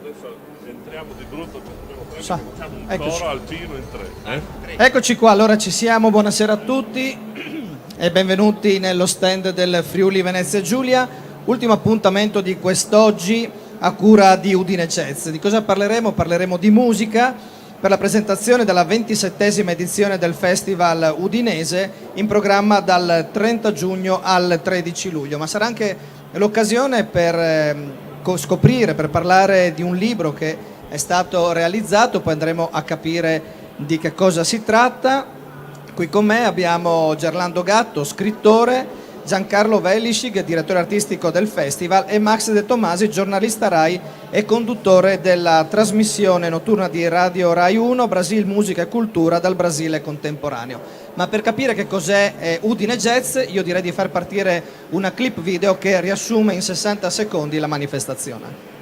Adesso entriamo di brutto, Sa- facciamo un eccoci. coro alpino in tre. Eccoci qua, allora ci siamo, buonasera a tutti e benvenuti nello stand del Friuli Venezia Giulia, ultimo appuntamento di quest'oggi a cura di Udine Jazz. Di cosa parleremo? Parleremo di musica per la presentazione della 27esima edizione del Festival Udinese in programma dal 30 giugno al 13 luglio, ma sarà anche l'occasione per scoprire, per parlare di un libro che è stato realizzato, poi andremo a capire di che cosa si tratta. Qui con me abbiamo Gerlando Gatto, scrittore, Giancarlo Velisig, direttore artistico del festival, e Max De Tomasi, giornalista Rai e conduttore della trasmissione notturna di Radio Rai 1 Brasil Musica e Cultura dal Brasile contemporaneo. Ma per capire che cos'è Udine Jazz, io direi di far partire una clip video che riassume in 60 secondi la manifestazione.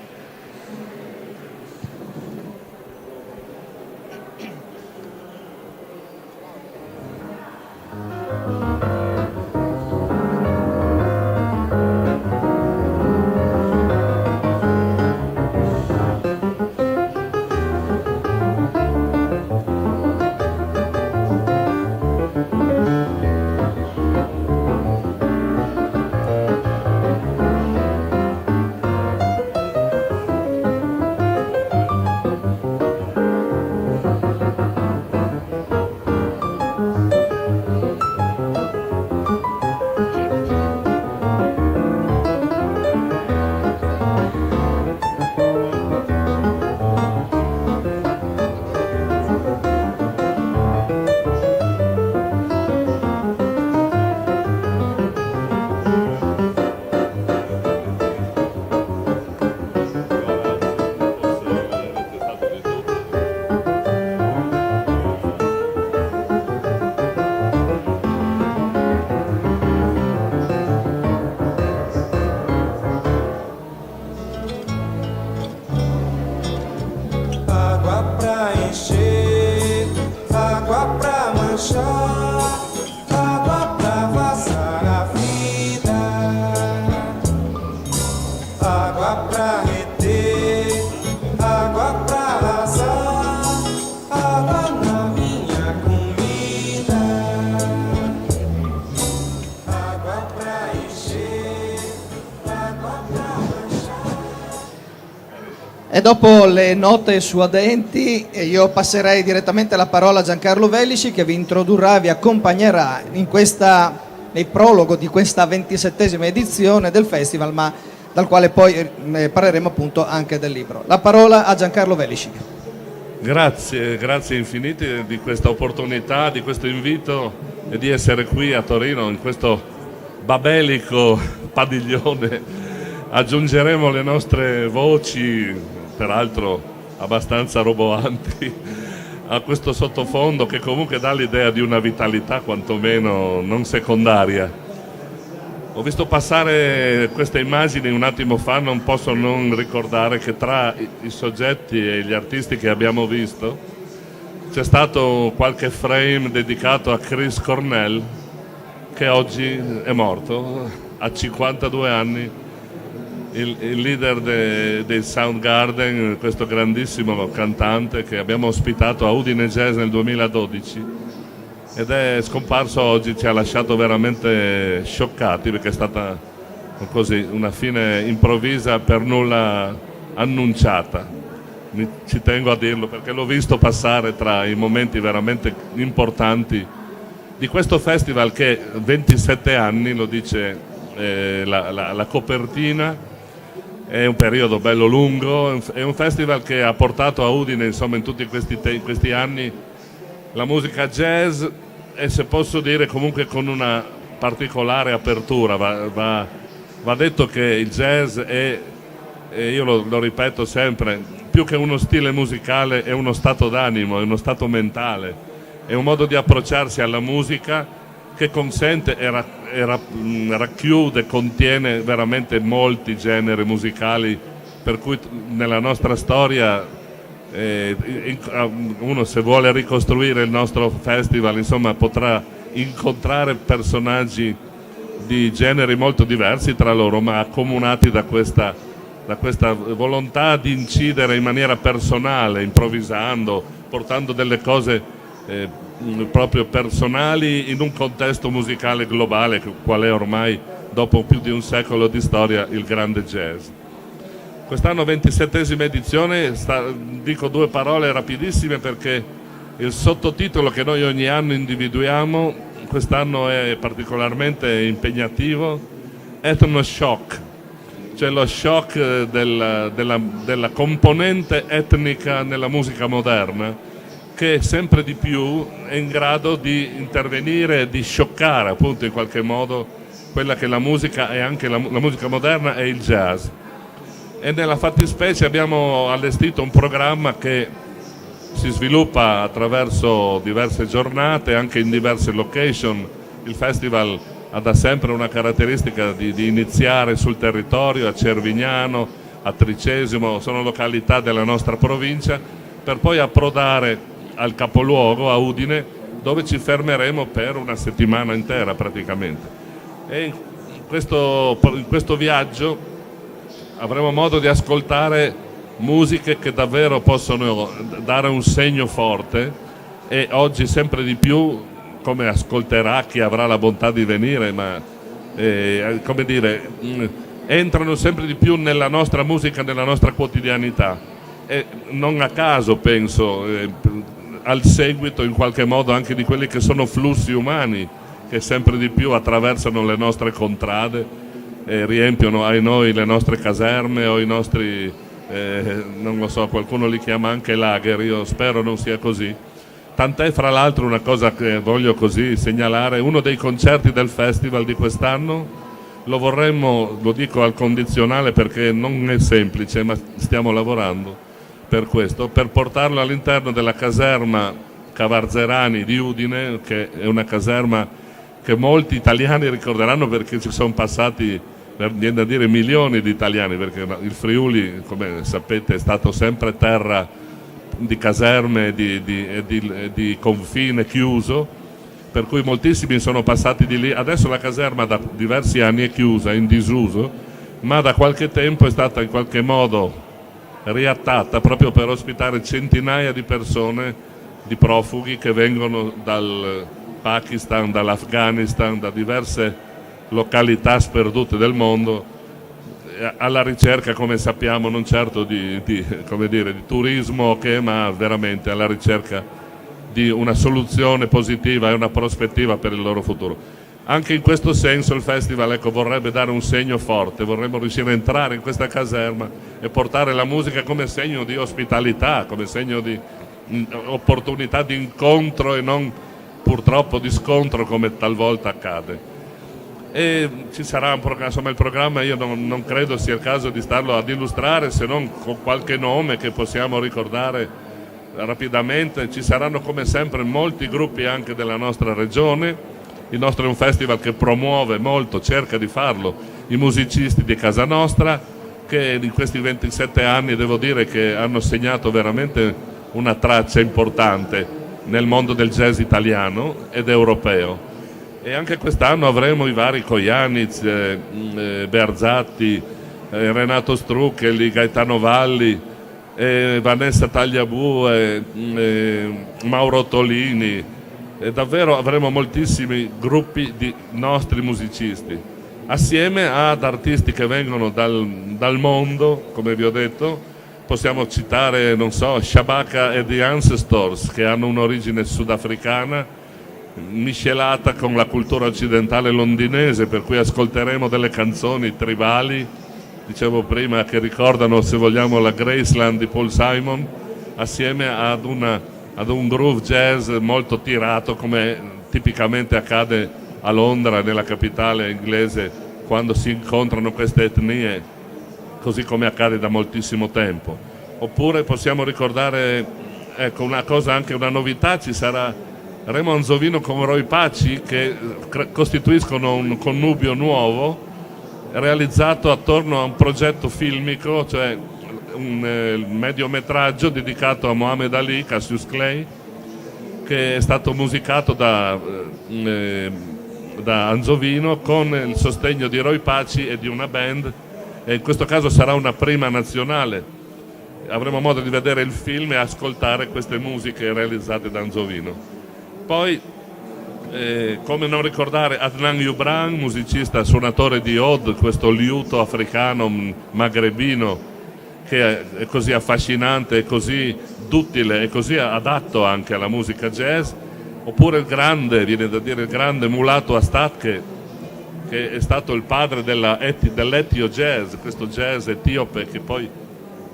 Água pra encher, água pra manchar, água pra vazar a vida, água pra reter, água pra arrasar, água na minha comida, água pra encher, água pra manchar. E dopo le note suadenti io passerei direttamente la parola a Giancarlo Velisig, che vi introdurrà e vi accompagnerà nel prologo di questa 27esima edizione del festival, ma dal quale poi parleremo appunto anche del libro. La parola a Giancarlo Velisig. Grazie infinite di questa opportunità, di questo invito e di essere qui a Torino in questo babelico padiglione. Aggiungeremo le nostre voci, peraltro abbastanza roboanti, a questo sottofondo che comunque dà l'idea di una vitalità quantomeno non secondaria. Ho visto passare queste immagini un attimo fa, non posso non ricordare che tra i soggetti e gli artisti che abbiamo visto c'è stato qualche frame dedicato a Chris Cornell, che oggi è morto a 52 anni. Il leader dei Soundgarden, questo grandissimo cantante che abbiamo ospitato a Udine Jazz nel 2012 ed è scomparso oggi, ci ha lasciato veramente scioccati perché è stata così una fine improvvisa, per nulla annunciata. Ci tengo a dirlo perché l'ho visto passare tra i momenti veramente importanti di questo festival che 27 anni, lo dice la copertina. È un periodo bello lungo, è un festival che ha portato a Udine, insomma, in tutti questi anni la musica jazz e, se posso dire, comunque con una particolare apertura. Va detto che il jazz è, e io lo ripeto sempre, più che uno stile musicale è uno stato d'animo, è uno stato mentale, è un modo di approcciarsi alla musica che consente racchiude, contiene veramente molti generi musicali, per cui nella nostra storia uno, se vuole ricostruire il nostro festival, insomma, potrà incontrare personaggi di generi molto diversi tra loro, ma accomunati da questa da questa volontà di incidere in maniera personale, improvvisando, portando delle cose proprio personali in un contesto musicale globale, qual è ormai, dopo più di un secolo di storia, il grande jazz. Quest'anno 27esima edizione, dico due parole rapidissime perché il sottotitolo che noi ogni anno individuiamo quest'anno è particolarmente impegnativo, Ethno Shock, cioè lo shock della componente etnica nella musica moderna, che sempre di più è in grado di intervenire, di scioccare appunto in qualche modo quella che la musica è, anche la musica moderna e il jazz. E nella fattispecie abbiamo allestito un programma che si sviluppa attraverso diverse giornate, anche in diverse location. Il festival ha da sempre una caratteristica di iniziare sul territorio, a Cervignano, a Tricesimo, sono località della nostra provincia, per poi approdare al capoluogo, a Udine, dove ci fermeremo per una settimana intera praticamente. E in questo viaggio avremo modo di ascoltare musiche che davvero possono dare un segno forte, e oggi sempre di più, come ascolterà chi avrà la bontà di venire, ma come dire, entrano sempre di più nella nostra musica, nella nostra quotidianità, e non a caso penso al seguito in qualche modo anche di quelli che sono flussi umani che sempre di più attraversano le nostre contrade e riempiono ai noi le nostre caserme o i nostri non lo so, qualcuno li chiama anche lager, io spero non sia così. Tant'è, fra l'altro, una cosa che voglio così segnalare: uno dei concerti del festival di quest'anno lo vorremmo, lo dico al condizionale perché non è semplice, ma stiamo lavorando per questo, per portarlo all'interno della caserma Cavarzerani di Udine, che è una caserma che molti italiani ricorderanno perché ci sono passati, viene da dire, milioni di italiani, perché il Friuli, come sapete, è stato sempre terra di caserme di confine chiuso, per cui moltissimi sono passati di lì. Adesso la caserma da diversi anni è chiusa, in disuso, ma da qualche tempo è stata in qualche modo riattata proprio per ospitare centinaia di persone, di profughi che vengono dal Pakistan, dall'Afghanistan, da diverse località sperdute del mondo, alla ricerca, come sappiamo, non certo di turismo, ma veramente alla ricerca di una soluzione positiva e una prospettiva per il loro futuro. Anche in questo senso il festival vorrebbe dare un segno forte, vorremmo riuscire a entrare in questa caserma e portare la musica come segno di ospitalità, come segno di opportunità di incontro e non purtroppo di scontro come talvolta accade. E ci sarà insomma, il programma io non credo sia il caso di starlo ad illustrare, se non con qualche nome che possiamo ricordare rapidamente. Ci saranno come sempre molti gruppi anche della nostra regione. Il nostro è un festival che promuove molto, cerca di farlo, i musicisti di casa nostra, che in questi 27 anni devo dire che hanno segnato veramente una traccia importante nel mondo del jazz italiano ed europeo. E anche quest'anno avremo i vari Kojanitz, Berzatti, Renato Strucchelli, Gaetano Valli, Vanessa Tagliabue, Mauro Tolini. E davvero avremo moltissimi gruppi di nostri musicisti, assieme ad artisti che vengono dal mondo, come vi ho detto. Possiamo citare, non so, Shabaka e The Ancestors, che hanno un'origine sudafricana miscelata con la cultura occidentale londinese, per cui ascolteremo delle canzoni tribali, dicevo prima, che ricordano, se vogliamo, la Graceland di Paul Simon, assieme ad un groove jazz molto tirato, come tipicamente accade a Londra, nella capitale inglese, quando si incontrano queste etnie, così come accade da moltissimo tempo. Oppure possiamo ricordare, ecco, una cosa, anche una novità: ci sarà Remo Anzovino con Roy Paci, che costituiscono un connubio nuovo realizzato attorno a un progetto filmico, cioè un mediometraggio dedicato a Muhammad Ali, Cassius Clay, che è stato musicato da Anzovino con il sostegno di Roy Paci e di una band e in questo caso sarà una prima nazionale. Avremo modo di vedere il film e ascoltare queste musiche realizzate da Anzovino. Poi, come non ricordare Adnan Yubran, musicista suonatore di oud, questo liuto africano magrebino che è così affascinante, è così duttile, è così adatto anche alla musica jazz. Oppure il grande, viene da dire il grande Mulatu Astat, che è stato il padre dell'Etio Jazz, questo jazz etiope che poi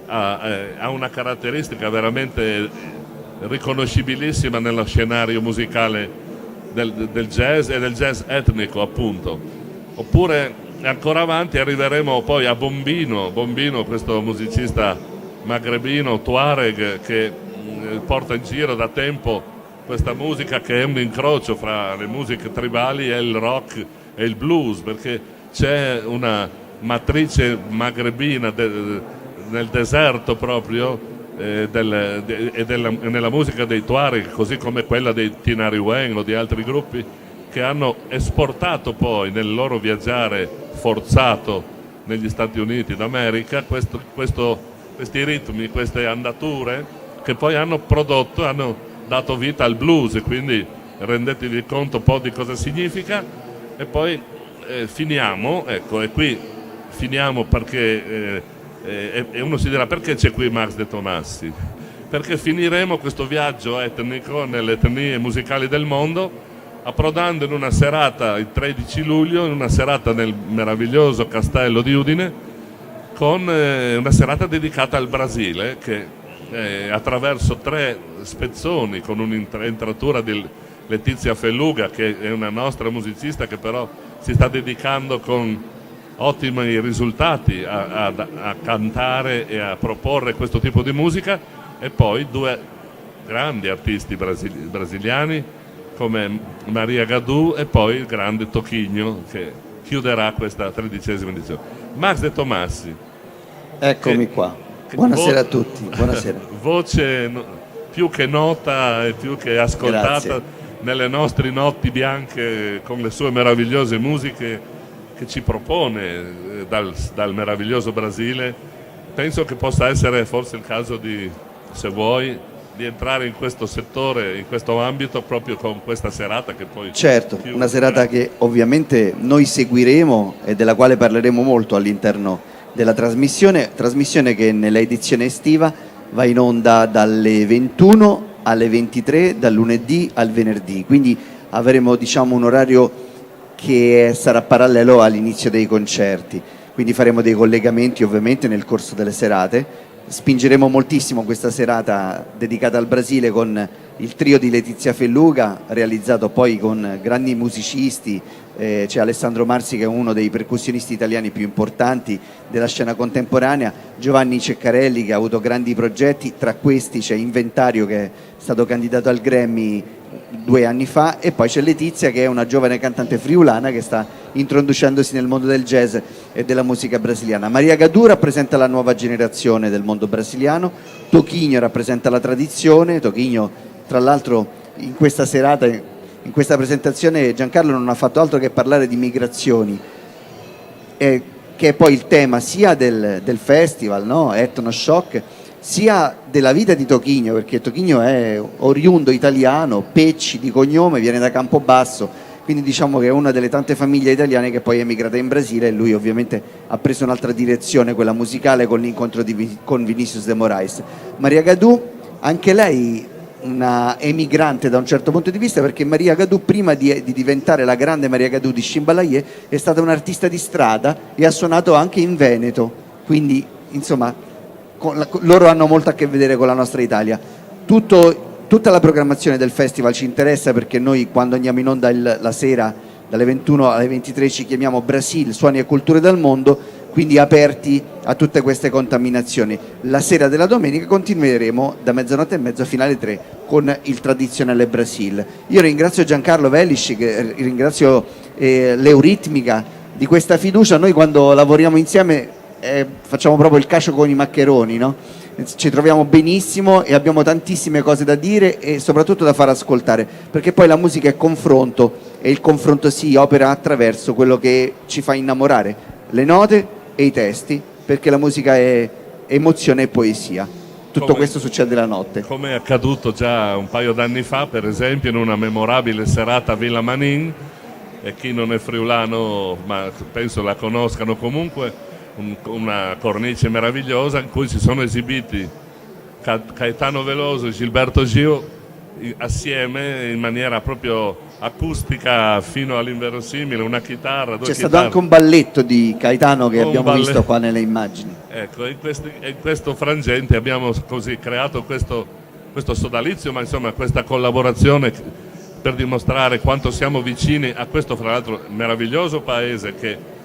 ha una caratteristica veramente riconoscibilissima nello scenario musicale del jazz e del jazz etnico, appunto. Oppure ancora avanti arriveremo poi a Bombino, questo musicista magrebino, Tuareg, che porta in giro da tempo questa musica che è un incrocio fra le musiche tribali e il rock e il blues, perché c'è una matrice magrebina nel deserto proprio nella musica dei Tuareg, così come quella dei Tinari Wen o di altri gruppi che hanno esportato poi nel loro viaggiare forzato negli Stati Uniti d'America questi ritmi, queste andature che poi hanno dato vita al blues, e quindi rendetevi conto un po' di cosa significa. E poi finiamo, ecco, e qui finiamo perché e uno si dirà: perché c'è qui Max De Tomassi? Perché finiremo questo viaggio etnico nelle etnie musicali del mondo approdando in una serata il 13 luglio, in una serata nel meraviglioso castello di Udine, con una serata dedicata al Brasile, che attraverso 3 spezzoni, con un'intratura di Letizia Felluga, che è una nostra musicista che però si sta dedicando con ottimi risultati a cantare e a proporre questo tipo di musica, e poi 2 grandi artisti brasiliani come Maria Gadù e poi il grande Toquinho, che chiuderà questa 13ª edizione. Max De Tomassi. Eccomi qua. Buonasera a tutti, buonasera. Voce più che nota e più che ascoltata. Grazie. Nelle nostre notti bianche, con le sue meravigliose musiche che ci propone dal meraviglioso Brasile. Penso che possa essere forse il caso di, se vuoi, di entrare in questo settore, in questo ambito, proprio con questa serata che poi... Certo, una serata che ovviamente noi seguiremo e della quale parleremo molto all'interno della trasmissione che nella edizione estiva va in onda dalle 21 alle 23, dal lunedì al venerdì, quindi avremo, diciamo, un orario che sarà parallelo all'inizio dei concerti, quindi faremo dei collegamenti ovviamente nel corso delle serate. Spingeremo moltissimo questa serata dedicata al Brasile con il trio di Letizia Felluga, realizzato poi con grandi musicisti. C'è Alessandro Marsi, che è uno dei percussionisti italiani più importanti della scena contemporanea, Giovanni Ceccarelli, che ha avuto grandi progetti, tra questi c'è Inventario, che è stato candidato al Grammy 2 anni fa, e poi c'è Letizia, che è una giovane cantante friulana che sta introducendosi nel mondo del jazz e della musica brasiliana. Maria Gadù rappresenta la nuova generazione del mondo brasiliano, Toquinho rappresenta la tradizione. Toquinho, tra l'altro, in questa serata, in questa presentazione, Giancarlo non ha fatto altro che parlare di migrazioni, che è poi il tema sia del festival, no? Etno Shock, sia della vita di Toquinho, perché Toquinho è oriundo italiano, Pecci di cognome, viene da Campobasso, quindi diciamo che è una delle tante famiglie italiane che poi è emigrata in Brasile, e lui ovviamente ha preso un'altra direzione, quella musicale, con l'incontro con Vinicius de Moraes. Maria Gadù, anche lei una emigrante da un certo punto di vista, perché Maria Gadù, prima di diventare la grande Maria Gadù di Chimbalaye, è stata un'artista di strada e ha suonato anche in Veneto, quindi insomma loro hanno molto a che vedere con la nostra Italia. Tutta la programmazione del festival ci interessa, perché noi, quando andiamo in onda la sera dalle 21 alle 23, ci chiamiamo Brasil, suoni e culture del mondo, quindi aperti a tutte queste contaminazioni. La sera della domenica continueremo da 00:30 fino alle 3 con il tradizionale Brasil. Io ringrazio Giancarlo Velisci, ringrazio l'Euritmica di questa fiducia. Noi, quando lavoriamo insieme, facciamo proprio il cacio con i maccheroni, no? Ci troviamo benissimo e abbiamo tantissime cose da dire e soprattutto da far ascoltare, perché poi la musica è confronto, e il confronto si opera attraverso quello che ci fa innamorare: le note, e i testi, perché la musica è emozione e poesia. Tutto Come- questo succede la notte. Come è accaduto già un paio d'anni fa, per esempio, in una memorabile serata a Villa Manin, e chi non è friulano, ma penso la conoscano comunque, una cornice meravigliosa in cui si sono esibiti Caetano Veloso e Gilberto Gil assieme in maniera proprio acustica fino all'inverosimile, una chitarra, due C'è chitarre. stato anche un balletto di Caetano che Un abbiamo balletto. visto qua nelle immagini. Ecco, in questo frangente abbiamo così creato questo sodalizio, ma insomma questa collaborazione per dimostrare quanto siamo vicini a questo, fra l'altro, meraviglioso paese che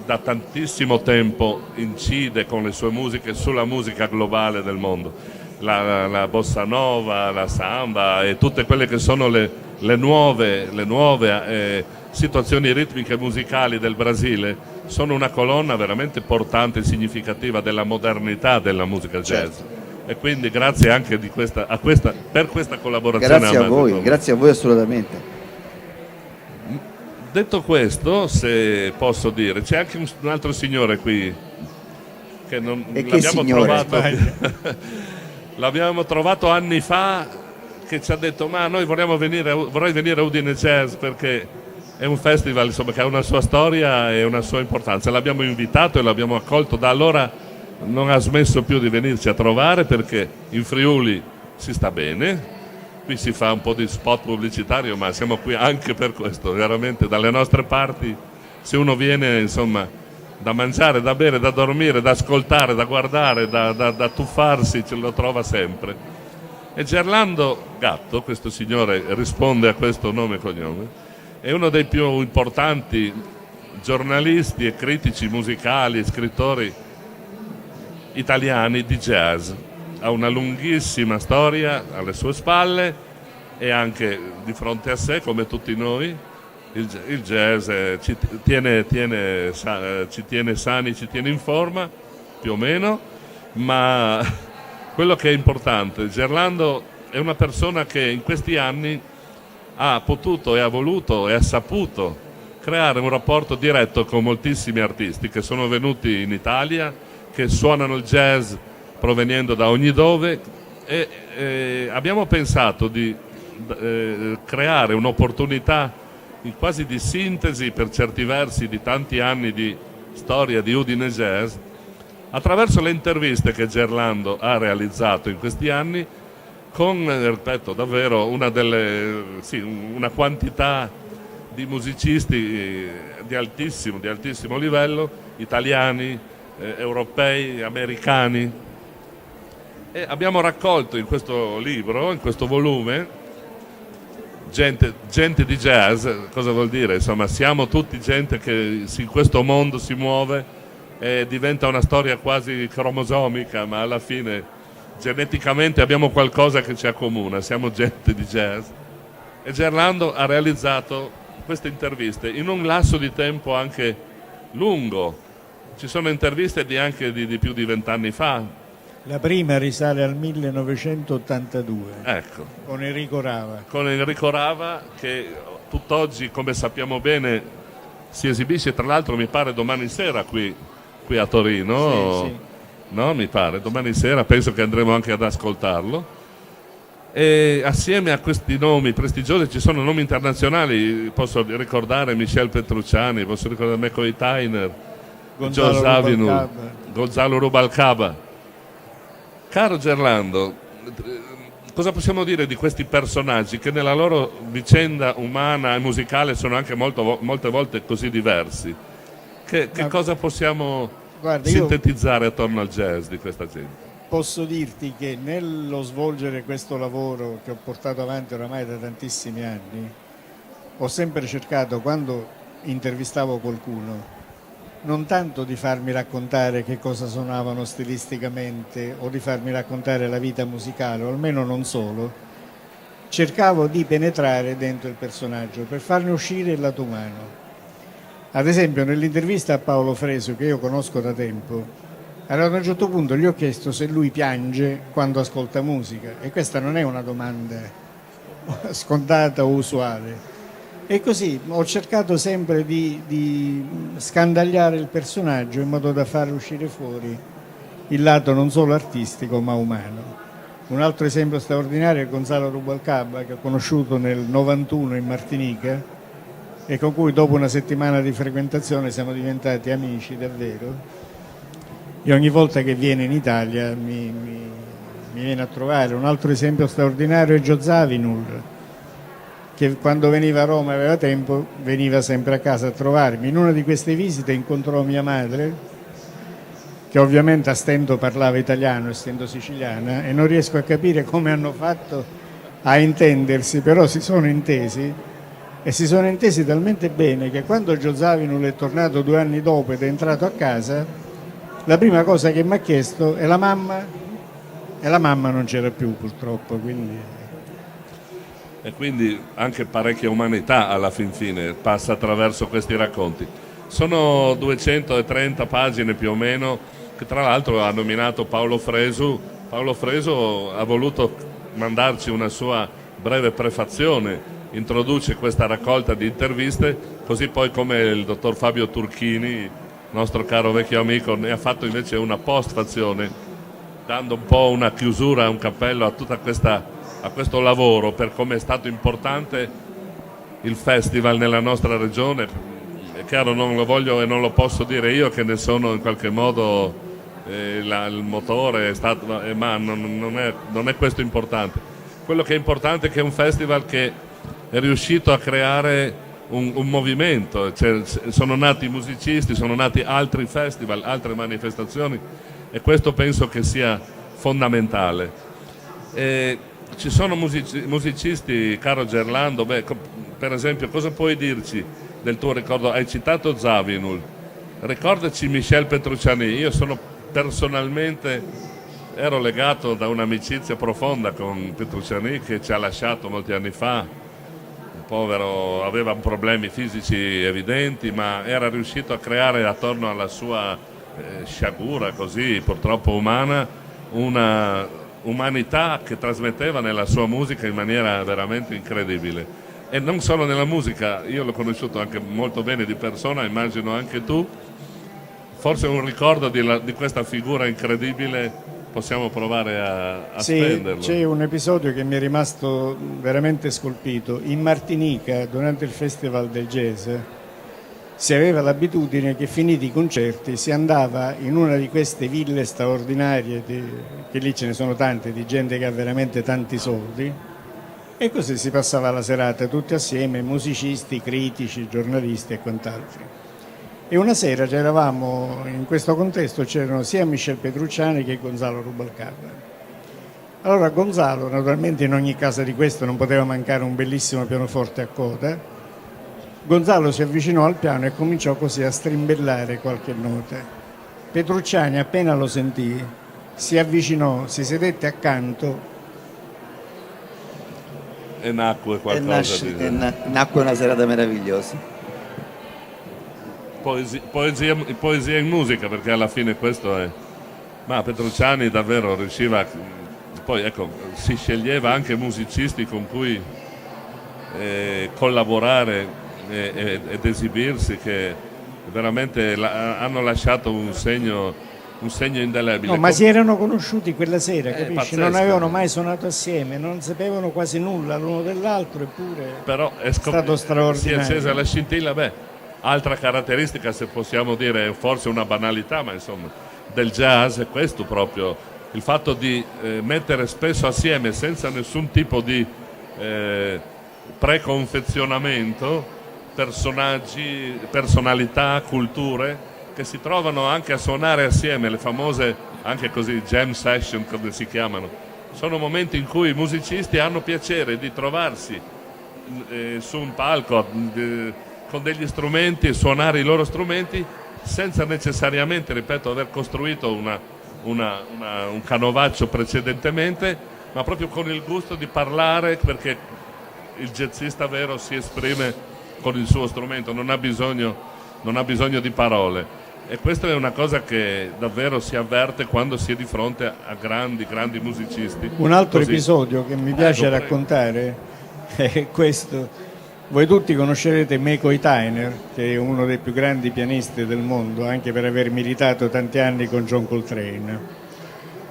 da tantissimo tempo incide con le sue musiche sulla musica globale del mondo. La bossa nova, la samba e tutte quelle che sono le nuove situazioni ritmiche musicali del Brasile sono una colonna veramente portante e significativa della modernità della musica jazz. E quindi grazie anche per questa collaborazione. Grazie a voi, grazie a voi assolutamente. Detto questo, se posso dire, c'è anche un altro signore qui che non E che signore? l'abbiamo trovato anni fa, che ci ha detto: ma noi vorrei venire a Udine Jazz perché è un festival, insomma, che ha una sua storia e una sua importanza. L'abbiamo invitato e l'abbiamo accolto. Da allora non ha smesso più di venirci a trovare, perché in Friuli si sta bene. Qui si fa un po' di spot pubblicitario, ma siamo qui anche per questo. Veramente dalle nostre parti, se uno viene, insomma, da mangiare, da bere, da dormire, da ascoltare, da guardare, da tuffarsi, ce lo trova sempre. E Gerlando Gatto, questo signore risponde a questo nome e cognome, è uno dei più importanti giornalisti e critici musicali, scrittori italiani di jazz. Ha una lunghissima storia alle sue spalle e anche di fronte a sé, come tutti noi. Il jazz ci tiene sani, ci tiene in forma, più o meno, ma quello che è importante, Gerlando è una persona che in questi anni ha potuto e ha voluto e ha saputo creare un rapporto diretto con moltissimi artisti che sono venuti in Italia, che suonano il jazz proveniendo da ogni dove, e abbiamo pensato di creare un'opportunità quasi di sintesi, per certi versi, di tanti anni di storia di Udine Jazz, attraverso le interviste che Gerlando ha realizzato in questi anni con, ripeto, davvero una quantità di musicisti di altissimo livello, italiani, europei, americani. E abbiamo raccolto in questo libro, in questo volume, gente di jazz. Cosa vuol dire? Insomma, siamo tutti gente che in questo mondo si muove e diventa una storia quasi cromosomica, ma alla fine geneticamente abbiamo qualcosa che ci accomuna, siamo gente di jazz. E Gerlando ha realizzato queste interviste in un lasso di tempo anche lungo. Ci sono interviste anche di più di 20 anni fa. La prima risale al 1982, Ecco, con Enrico Rava. con Enrico Rava, che tutt'oggi, come sappiamo bene, si esibisce, tra l'altro mi pare domani sera qui a Torino. Sì, sì. No, mi pare, domani sera penso che andremo anche ad ascoltarlo. E assieme a questi nomi prestigiosi ci sono nomi internazionali. Posso ricordare Michel Petrucciani, posso ricordare McCoy Tyner, Gonzalo Joe Zawinul, Rubalcaba. Gonzalo Rubalcaba. Caro Gerlando, cosa possiamo dire di questi personaggi che nella loro vicenda umana e musicale sono anche molte volte così diversi? Che cosa possiamo Guarda, io sintetizzare attorno al jazz di questa gente? posso dirti che nello svolgere questo lavoro che ho portato avanti oramai da tantissimi anni, ho sempre cercato, quando intervistavo qualcuno, non tanto di farmi raccontare che cosa suonavano stilisticamente o di farmi raccontare la vita musicale, o almeno non solo, cercavo di penetrare dentro il personaggio per farne uscire il lato umano. Ad esempio, nell'intervista a Paolo Fresu, che io conosco da tempo, ad un certo punto gli ho chiesto se lui piange quando ascolta musica, e questa non è una domanda scontata o usuale. E così ho cercato sempre di scandagliare il personaggio in modo da far uscire fuori il lato non solo artistico ma umano. Un altro esempio straordinario è Gonzalo Rubalcaba, che ho conosciuto nel 91 in Martinica e con cui dopo una settimana di frequentazione siamo diventati amici davvero, e ogni volta che viene in Italia mi viene a trovare. Un altro esempio straordinario è Gio Zawinul, che quando veniva a Roma e aveva tempo veniva sempre a casa a trovarmi. In una di queste visite incontrò mia madre, che ovviamente a stento parlava italiano, essendo siciliana, e non riesco a capire come hanno fatto a intendersi, però si sono intesi, e si sono intesi talmente bene che quando Gio Zawinul è tornato 2 anni dopo ed è entrato a casa, la prima cosa che mi ha chiesto è la mamma, e la mamma non c'era più purtroppo, quindi... E quindi anche parecchia umanità alla fin fine passa attraverso questi racconti. Sono 230 pagine più o meno, che tra l'altro ha nominato Paolo Fresu. Paolo Fresu ha voluto mandarci una sua breve prefazione, introduce questa raccolta di interviste, così poi come il dottor Fabio Turchini, nostro caro vecchio amico, ne ha fatto invece una postfazione, dando un po' una chiusura, un cappello a tutta a questo lavoro, per come è stato importante il festival nella nostra regione. È chiaro, non lo voglio e non lo posso dire io, che ne sono in qualche modo il motore, è stato, ma non è questo importante. Quello che è importante è che è un festival che è riuscito a creare un movimento, cioè, sono nati musicisti, sono nati altri festival, altre manifestazioni, e questo penso che sia fondamentale. Ci sono musicisti, caro Gerlando, per esempio, cosa puoi dirci del tuo ricordo? Hai citato Zawinul, ricordaci Michel Petrucciani. Io personalmente ero legato da un'amicizia profonda con Petrucciani, che ci ha lasciato molti anni fa. Il povero aveva problemi fisici evidenti, ma era riuscito a creare attorno alla sua sciagura, così purtroppo umana, una umanità che trasmetteva nella sua musica in maniera veramente incredibile. E non solo nella musica, io l'ho conosciuto anche molto bene di persona, immagino anche tu. Forse un ricordo di questa figura incredibile possiamo provare a spenderlo. C'è un episodio che mi è rimasto veramente scolpito. In Martinica, durante il Festival del Jazz, si aveva l'abitudine che, finiti i concerti, si andava in una di queste ville straordinarie, che lì ce ne sono tante, di gente che ha veramente tanti soldi, e così si passava la serata tutti assieme, musicisti, critici, giornalisti e quant'altro. E una sera in questo contesto c'erano sia Michel Petrucciani che Gonzalo Rubalcaba. Allora Gonzalo, naturalmente in ogni casa di questo non poteva mancare un bellissimo pianoforte a coda. Gonzalo si avvicinò al piano e cominciò così a strimbellare qualche nota. Petrucciani, appena lo sentì, si avvicinò, si sedette accanto e nacque qualcosa nacque una serata meravigliosa. Poesia in musica, perché alla fine questo è. Ma Petrucciani davvero riusciva, poi ecco, si sceglieva anche musicisti con cui collaborare ed esibirsi, che veramente hanno lasciato un segno indelebile. No, ma si erano conosciuti quella sera, capisci? Pazzesco. Non avevano mai suonato assieme, non sapevano quasi nulla l'uno dell'altro, eppure però è stato straordinario. Si è accesa la scintilla. Altra caratteristica, se possiamo dire, forse una banalità, ma insomma, del jazz è questo proprio, il fatto di mettere spesso assieme, senza nessun tipo di preconfezionamento, personaggi, personalità, culture che si trovano anche a suonare assieme, le famose anche così jam session, come si chiamano. Sono momenti in cui i musicisti hanno piacere di trovarsi su un palco con degli strumenti e suonare i loro strumenti senza necessariamente, ripeto, aver costruito un canovaccio precedentemente, ma proprio con il gusto di parlare, perché il jazzista vero si esprime con il suo strumento, non ha bisogno di parole. E questa è una cosa che davvero si avverte quando si è di fronte a grandi musicisti. Un altro episodio che mi piace raccontare è questo. Voi tutti conoscerete McCoy Tyner, che è uno dei più grandi pianisti del mondo, anche per aver militato tanti anni con John Coltrane.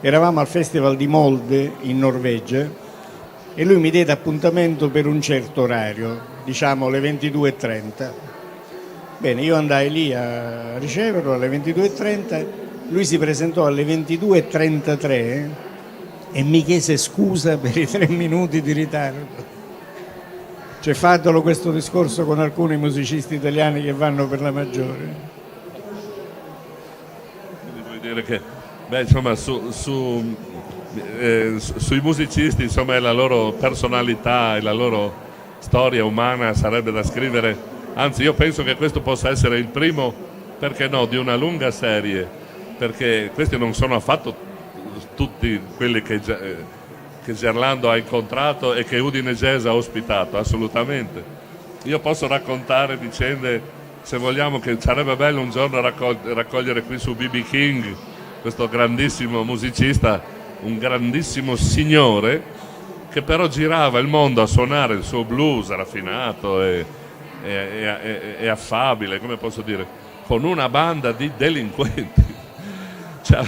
Eravamo al Festival di Molde in Norvegia e lui mi diede appuntamento per un certo orario, diciamo le 22:30. Bene, io andai lì a riceverlo alle 22:30, lui si presentò alle 22:33 e mi chiese scusa per i 3 minuti di ritardo. Cioè, fatelo questo discorso con alcuni musicisti italiani che vanno per la maggiore. Quindi vuol dire che, beh, insomma, sui musicisti, insomma, e la loro personalità e la loro storia umana sarebbe da scrivere. Anzi, io penso che questo possa essere il primo, perché no, di una lunga serie, perché questi non sono affatto tutti quelli che Gerlando ha incontrato e che Udine Jazz ha ospitato, assolutamente. Io posso raccontare vicende, se vogliamo, che sarebbe bello un giorno raccogliere qui su B.B. King, questo grandissimo musicista, un grandissimo signore, che però girava il mondo a suonare il suo blues raffinato e affabile, come posso dire, con una banda di delinquenti. Cioè,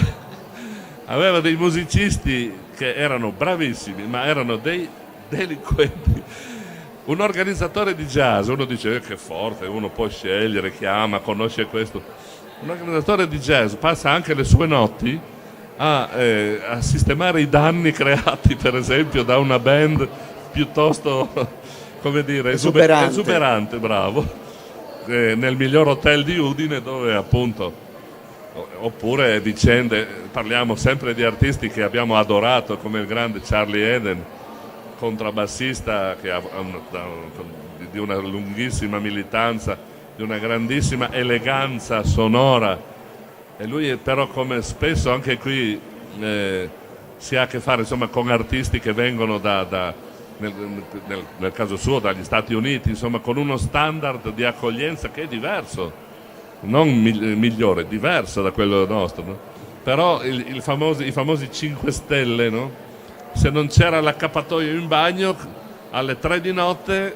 aveva dei musicisti che erano bravissimi, ma erano dei delinquenti. Un organizzatore di jazz, uno dice che forte, uno può scegliere, chiama, conosce questo. Un organizzatore di jazz passa anche le sue notti a sistemare i danni creati, per esempio, da una band piuttosto, come dire, esuberante, bravo, nel miglior hotel di Udine, dove appunto, oppure vicende, parliamo sempre di artisti che abbiamo adorato, come il grande Charlie Eden, contrabbassista che ha di una lunghissima militanza, di una grandissima eleganza sonora, e lui però, come spesso anche qui si ha a che fare, insomma, con artisti che vengono nel caso suo dagli Stati Uniti, insomma, con uno standard di accoglienza che è diverso, non migliore, diverso da quello nostro, no? Però i famosi 5 stelle, no? Se non c'era l'accappatoio in bagno, alle 3 di notte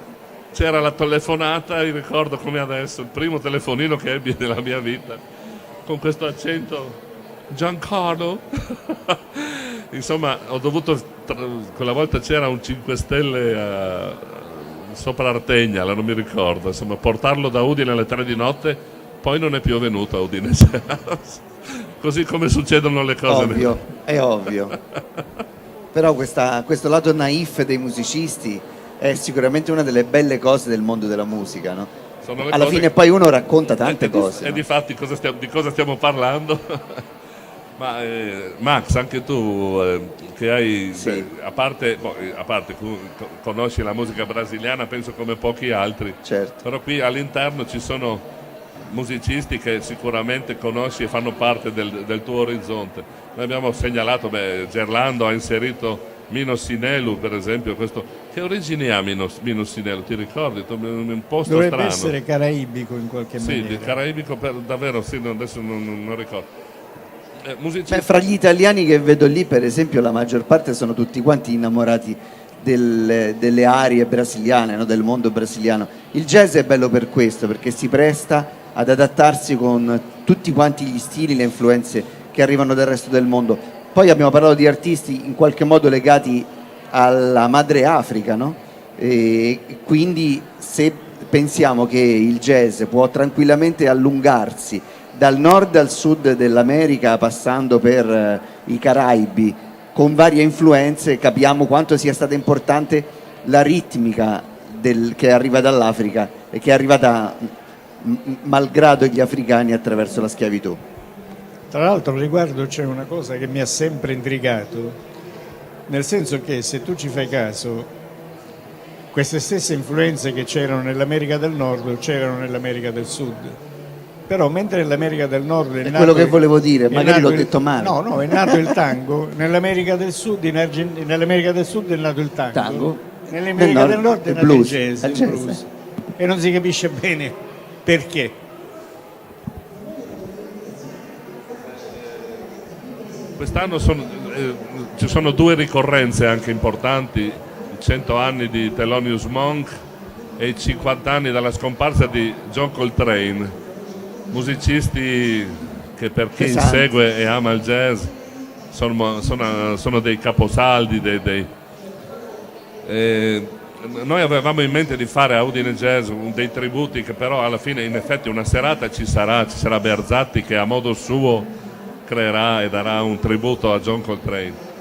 c'era la telefonata, io ricordo come adesso, il primo telefonino che ebbi nella mia vita, con questo accento, Giancarlo. Insomma, ho dovuto, quella volta c'era un 5 stelle sopra Artegna, non mi ricordo, insomma, portarlo da Udine alle 3 di notte. Poi non è più venuto a Udine Jazz. Così come succedono le cose. Ovvio, è ovvio. Però questo lato naif dei musicisti è sicuramente una delle belle cose del mondo della musica, no? Alla fine poi uno racconta tante cose. E no? difatti di cosa stiamo parlando? Ma Max, anche tu che hai, Sì. a parte conosci la musica brasiliana, penso come pochi altri. Certo. Però qui all'interno ci sono musicisti che sicuramente conosci e fanno parte del tuo orizzonte. Noi abbiamo segnalato, Gerlando ha inserito Mino Sinelu, per esempio. Questo, che origini ha Mino Sinelu? Ti ricordi? Un posto Dovrebbe strano. essere caraibico in qualche maniera. Sì, caraibico, davvero, sì, adesso non ricordo. Fra gli italiani che vedo lì, per esempio, la maggior parte sono tutti quanti innamorati delle arie brasiliane, no? Del mondo brasiliano. Il jazz è bello per questo, perché si presta ad adattarsi con tutti quanti gli stili, le influenze che arrivano dal resto del mondo. Poi abbiamo parlato di artisti in qualche modo legati alla madre Africa, no? E quindi se pensiamo che il jazz può tranquillamente allungarsi dal nord al sud dell'America, passando per i Caraibi, con varie influenze, capiamo quanto sia stata importante la ritmica che arriva dall'Africa e che è arrivata malgrado gli africani attraverso la schiavitù. Tra l'altro, riguardo, c'è una cosa che mi ha sempre intrigato, nel senso che, se tu ci fai caso, queste stesse influenze che c'erano nell'America del Nord c'erano nell'America del Sud. Però mentre nell'America del Nord è quello che volevo dire, magari l'ho detto male. No, è nato il tango, nell'America del Sud, nell'America del Sud è nato il tango. Nell'America del Nord è nato il jazz. E non si capisce bene perché. Quest'anno ci sono 2 ricorrenze anche importanti: i 100 anni di Thelonious Monk e i 50 anni dalla scomparsa di John Coltrane, musicisti che per chi Pesanti. segue e ama il jazz sono dei caposaldi, noi avevamo in mente di fare a Udine Jazz dei tributi, che però alla fine in effetti una serata ci sarà Berzatti che a modo suo creerà e darà un tributo a John Coltrane.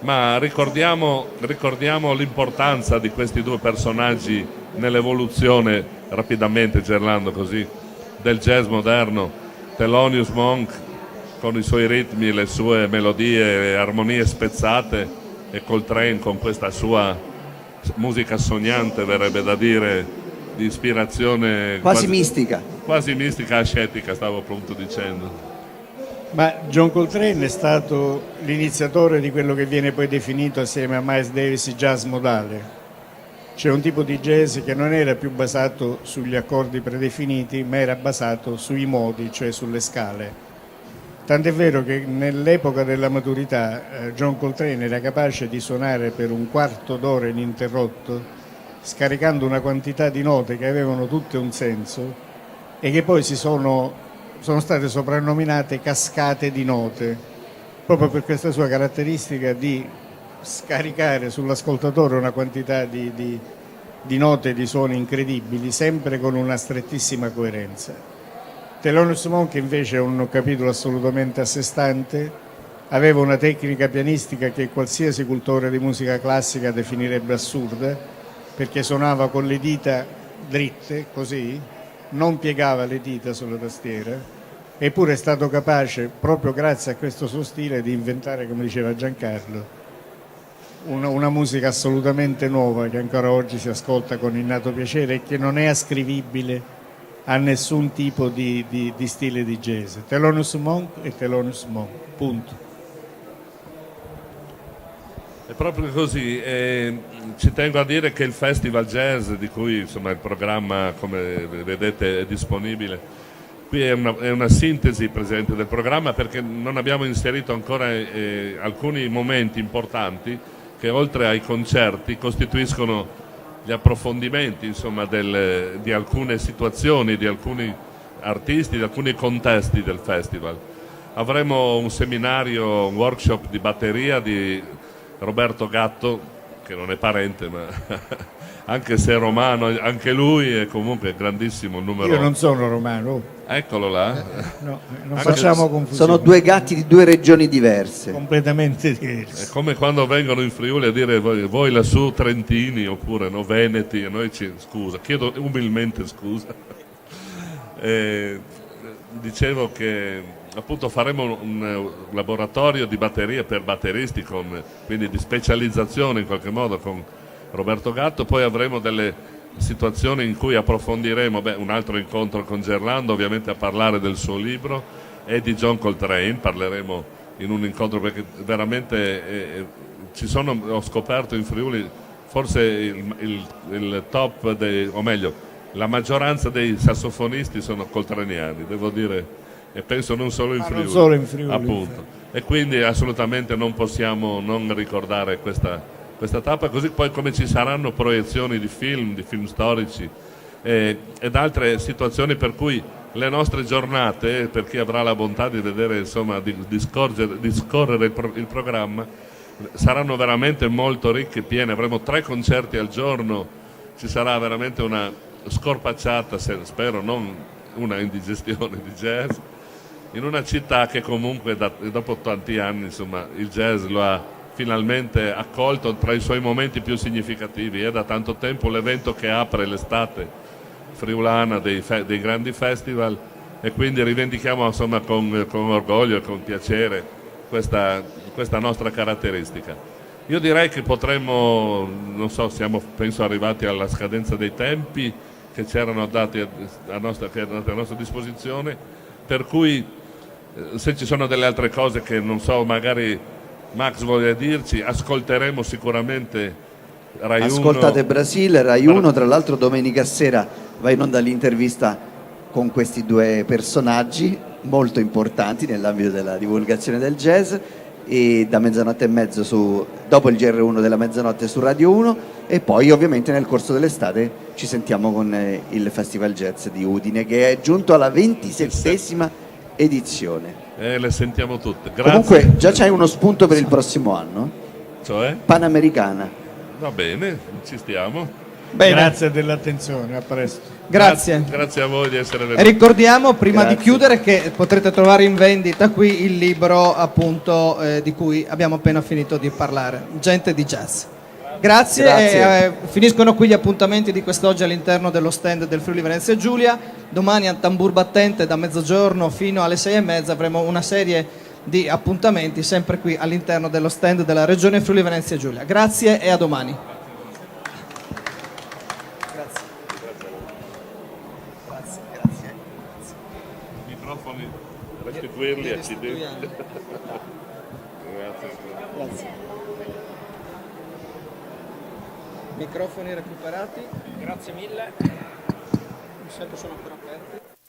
Ma ricordiamo l'importanza di questi due personaggi nell'evoluzione, rapidamente Gerlando così, del jazz moderno. Thelonious Monk con i suoi ritmi, le sue melodie e armonie spezzate, e Coltrane con questa sua musica sognante, verrebbe da dire, di ispirazione Quasi mistica. quasi mistica, ascetica, stavo appunto dicendo. Ma John Coltrane è stato l'iniziatore di quello che viene poi definito assieme a Miles Davis il jazz modale. C'è un tipo di jazz che non era più basato sugli accordi predefiniti, ma era basato sui modi, cioè sulle scale. Tant'è vero che nell'epoca della maturità John Coltrane era capace di suonare per un quarto d'ora ininterrotto, scaricando una quantità di note che avevano tutte un senso e che poi sono state soprannominate cascate di note, proprio per questa sua caratteristica di scaricare sull'ascoltatore una quantità di note e di suoni incredibili, sempre con una strettissima coerenza. Thelonious Monk invece è un capitolo assolutamente a sé stante, aveva una tecnica pianistica che qualsiasi cultore di musica classica definirebbe assurda, perché suonava con le dita dritte, così, non piegava le dita sulla tastiera, eppure è stato capace, proprio grazie a questo suo stile, di inventare, come diceva Giancarlo, una musica assolutamente nuova che ancora oggi si ascolta con innato piacere e che non è ascrivibile a nessun tipo di stile di jazz. Thelonious Monk e Thelonious Monk, punto. È proprio così, ci tengo a dire che il Festival Jazz, di cui insomma il programma, come vedete, è disponibile, qui è una sintesi presente del programma, perché non abbiamo inserito ancora alcuni momenti importanti che oltre ai concerti costituiscono gli approfondimenti, insomma, di alcune situazioni, di alcuni artisti, di alcuni contesti del festival. Avremo un seminario, un workshop di batteria di Roberto Gatto, che non è parente, ma anche se è romano, anche lui è comunque grandissimo numero. Io non sono romano, Eccolo là. no, non Anche facciamo confusione. Sono due gatti di due regioni diverse. Completamente È diverse. come quando vengono in Friuli a dire voi lassù trentini oppure no, veneti, e noi scusa, chiedo umilmente scusa. Dicevo che appunto faremo un laboratorio di batterie per batteristi, quindi di specializzazione in qualche modo con Roberto Gatto, poi avremo delle situazioni in cui approfondiremo un altro incontro con Gerlando, ovviamente a parlare del suo libro, e di John Coltrane parleremo in un incontro, perché veramente ho scoperto in Friuli forse il top o meglio la maggioranza dei sassofonisti sono coltraniani, devo dire, e penso non solo in Friuli, non solo in Friuli, appunto, e quindi assolutamente non possiamo non ricordare questa tappa, così poi come ci saranno proiezioni di film storici ed altre situazioni per cui le nostre giornate, per chi avrà la bontà di vedere, insomma, di scorrere il programma, saranno veramente molto ricche e piene. Avremo 3 concerti al giorno, ci sarà veramente una scorpacciata, spero non una indigestione di jazz, in una città che comunque dopo tanti anni, insomma, il jazz lo ha finalmente accolto tra i suoi momenti più significativi. È da tanto tempo l'evento che apre l'estate friulana dei grandi festival, e quindi rivendichiamo, insomma, con orgoglio e con piacere questa nostra caratterisca. Io direi che potremmo, non so, siamo penso arrivati alla scadenza dei tempi che c'erano dati a nostra disposizione, per cui se ci sono delle altre cose che non so, magari Max voglia dirci, ascolteremo sicuramente Rai 1. Ascoltate Brasile, Rai 1, tra l'altro domenica sera va in onda l'intervista con questi due personaggi molto importanti nell'ambito della divulgazione del jazz, e da mezzanotte e mezzo dopo il GR1 della mezzanotte su Radio 1, e poi ovviamente nel corso dell'estate ci sentiamo con il Festival Jazz di Udine, che è giunto alla 27esima edizione. Le sentiamo tutte. Grazie. Comunque già c'hai uno spunto per il prossimo anno? Cioè? Panamericana. Va bene, ci stiamo. Bene. Grazie dell'attenzione, a presto. Grazie. Grazie a voi di essere venuti. E ricordiamo, prima Grazie. di chiudere, che potrete trovare in vendita qui il libro appunto di cui abbiamo appena finito di parlare, Gente di Jazz. Grazie. Grazie. Finiscono qui gli appuntamenti di quest'oggi all'interno dello stand del Friuli Venezia Giulia. Domani a tambur battente da mezzogiorno fino alle 6:30 avremo una serie di appuntamenti sempre qui all'interno dello stand della Regione Friuli Venezia Giulia. Grazie e a domani. I microfoni restituirli a chi deve. Grazie. Microfoni recuperati. Grazie mille. Mi sento sono ancora aperti.